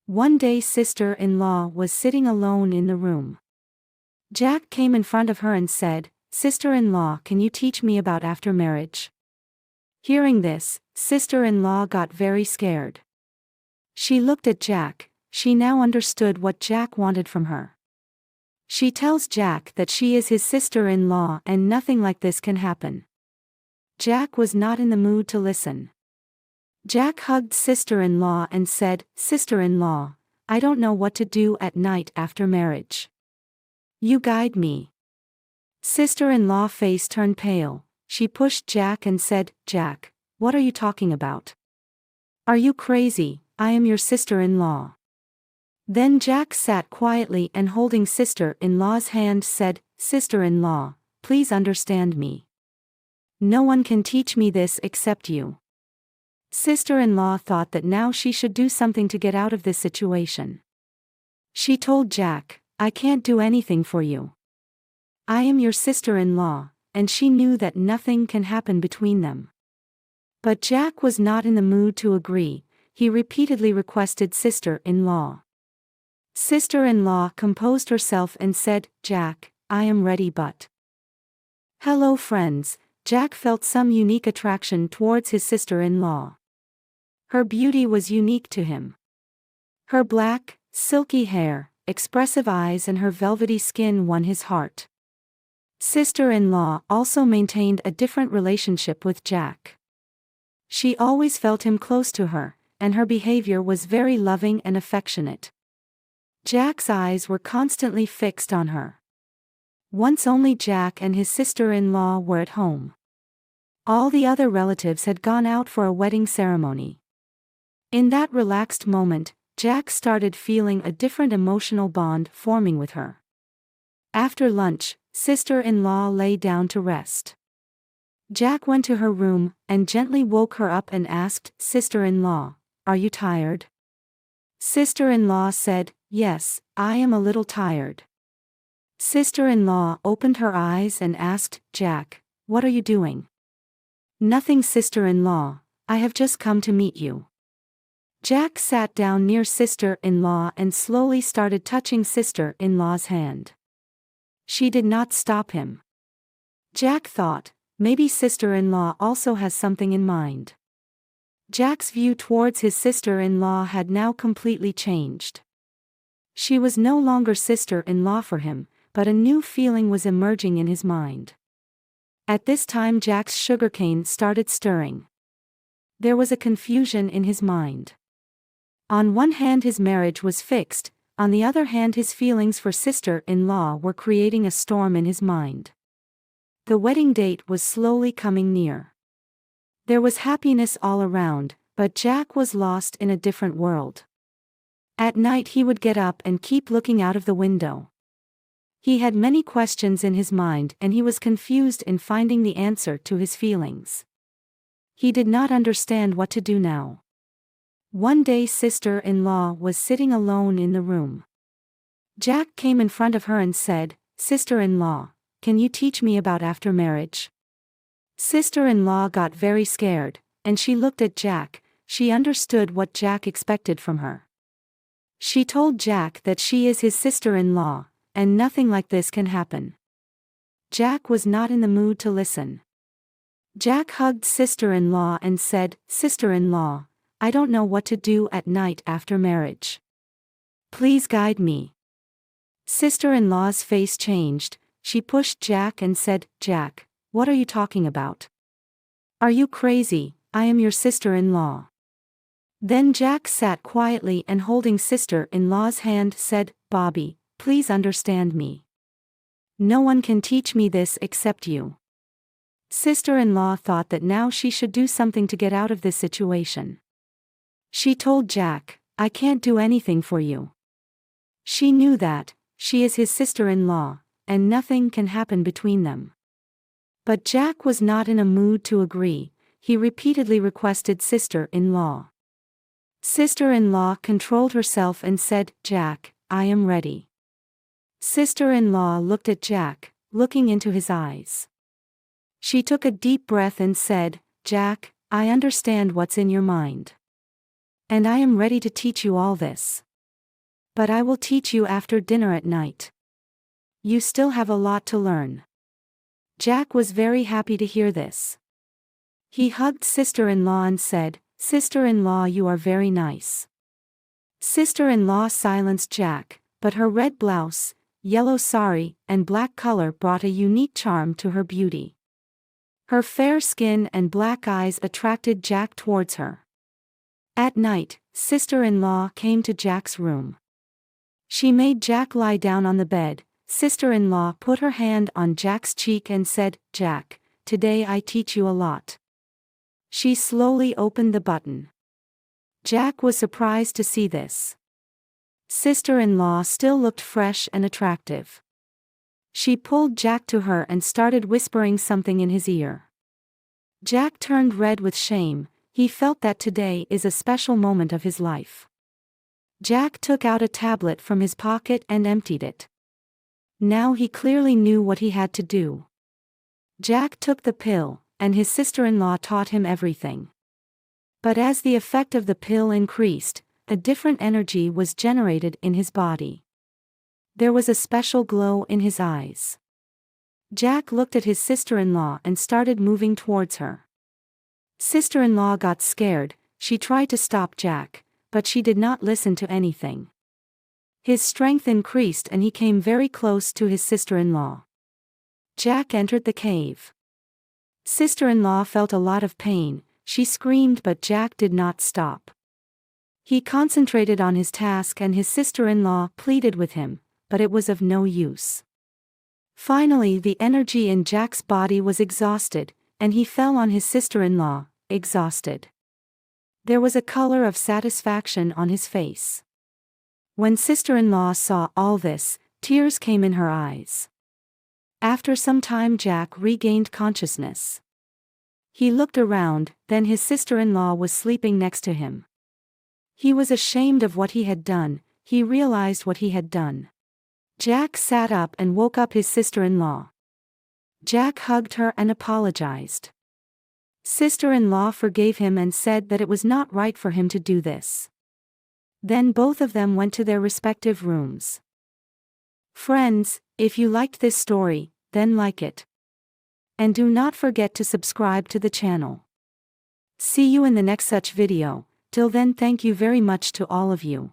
One day sister-in-law was sitting alone in the room. Jack came in front of her and said, "Sister-in-law, can you teach me about after marriage?" Hearing this, sister-in-law got very scared. She looked at Jack. She now understood what Jack wanted from her. She tells Jack that she is his sister-in-law and nothing like this can happen. Jack was not in the mood to listen. Jack hugged sister-in-law and said, "Sister-in-law, I don't know what to do at night after marriage. You guide me." Sister-in-law face turned pale. She pushed Jack and said, "Jack, what are you talking about? Are you crazy? I am your sister-in-law." Then Jack sat quietly and holding sister-in-law's hand said, "Sister-in-law, please understand me. No one can teach me this except you." Sister-in-law thought that now she should do something to get out of this situation. She told Jack, "I can't do anything for you. I am your sister-in-law," and she knew that nothing can happen between them. But Jack was not in the mood to agree. He repeatedly requested sister-in-law. Sister-in-law composed herself and said, "Jack, I am ready but..." Hello friends, Jack felt some unique attraction towards his sister-in-law. Her beauty was unique to him. Her black, silky hair, expressive eyes and her velvety skin won his heart. Sister-in-law also maintained a different relationship with Jack. She always felt him close to her, and her behavior was very loving and affectionate. Jack's eyes were constantly fixed on her. Once only Jack and his sister-in-law were at home. All the other relatives had gone out for a wedding ceremony. In that relaxed moment, Jack started feeling a different emotional bond forming with her. After lunch, sister-in-law lay down to rest. Jack went to her room and gently woke her up and asked, "Sister-in-law, are you tired?" Sister-in-law said, "Yes, I am a little tired." Sister-in-law opened her eyes and asked, "Jack, what are you doing?" "Nothing, sister-in-law, I have just come to meet you." Jack sat down near sister-in-law and slowly started touching sister-in-law's hand. She did not stop him. Jack thought, maybe sister-in-law also has something in mind. Jack's view towards his sister-in-law had now completely changed. She was no longer sister-in-law for him, but a new feeling was emerging in his mind. At this time Jack's sugarcane started stirring. There was a confusion in his mind. On one hand his marriage was fixed, on the other hand his feelings for sister-in-law were creating a storm in his mind. The wedding date was slowly coming near. There was happiness all around, but Jack was lost in a different world. At night he would get up and keep looking out of the window. He had many questions in his mind and he was confused in finding the answer to his feelings. He did not understand what to do now. One day sister-in-law was sitting alone in the room. Jack came in front of her and said, "Sister-in-law, can you teach me about after marriage?" Sister-in-law got very scared, and she looked at Jack. She understood what Jack expected from her. She told Jack that she is his sister-in-law, and nothing like this can happen. Jack was not in the mood to listen. Jack hugged sister-in-law and said, "Sister-in-law, I don't know what to do at night after marriage. Please guide me." Sister-in-law's face changed. She pushed Jack and said, "Jack, what are you talking about? Are you crazy? I am your sister-in-law." Then Jack sat quietly and holding sister-in-law's hand said, "Bobby, please understand me. No one can teach me this except you." Sister-in-law thought that now she should do something to get out of this situation. She told Jack, "I can't do anything for you." She knew that she is his sister-in-law, and nothing can happen between them. But Jack was not in a mood to agree. He repeatedly requested sister-in-law. Sister-in-law controlled herself and said, "Jack, I am ready." Sister-in-law looked at Jack, looking into his eyes. She took a deep breath and said, "Jack, I understand what's in your mind. And I am ready to teach you all this." But I will teach you after dinner at night. You still have a lot to learn. Jack was very happy to hear this. He hugged sister-in-law and said, "Sister-in-law, you are very nice." Sister-in-law silenced Jack, but her red blouse, yellow sari, and black color brought a unique charm to her beauty. Her fair skin and black eyes attracted Jack towards her. At night, sister-in-law came to Jack's room. She made Jack lie down on the bed. Sister-in-law put her hand on Jack's cheek and said, "Jack, today I teach you a lot." She slowly opened the button. Jack was surprised to see this. Sister-in-law still looked fresh and attractive. She pulled Jack to her and started whispering something in his ear. Jack turned red with shame. He felt that today is a special moment of his life. Jack took out a tablet from his pocket and emptied it. Now he clearly knew what he had to do. Jack took the pill, and his sister-in-law taught him everything. But as the effect of the pill increased, a different energy was generated in his body. There was a special glow in his eyes. Jack looked at his sister-in-law and started moving towards her. Sister-in-law got scared. She tried to stop Jack, but she did not listen to anything. His strength increased and he came very close to his sister-in-law. Jack entered the cave. Sister-in-law felt a lot of pain. She screamed, but Jack did not stop. He concentrated on his task and his sister-in-law pleaded with him, but it was of no use. Finally, the energy in Jack's body was exhausted, and he fell on his sister-in-law, exhausted. There was a color of satisfaction on his face. When sister-in-law saw all this, tears came in her eyes. After some time, Jack regained consciousness. He looked around, then his sister-in-law was sleeping next to him. He was ashamed of what he had done. He realized what he had done. Jack sat up and woke up his sister-in-law. Jack hugged her and apologized. Sister-in-law forgave him and said that it was not right for him to do this. Then both of them went to their respective rooms. Friends, if you liked this story, then like it. And do not forget to subscribe to the channel. See you in the next such video. Till then, thank you very much to all of you.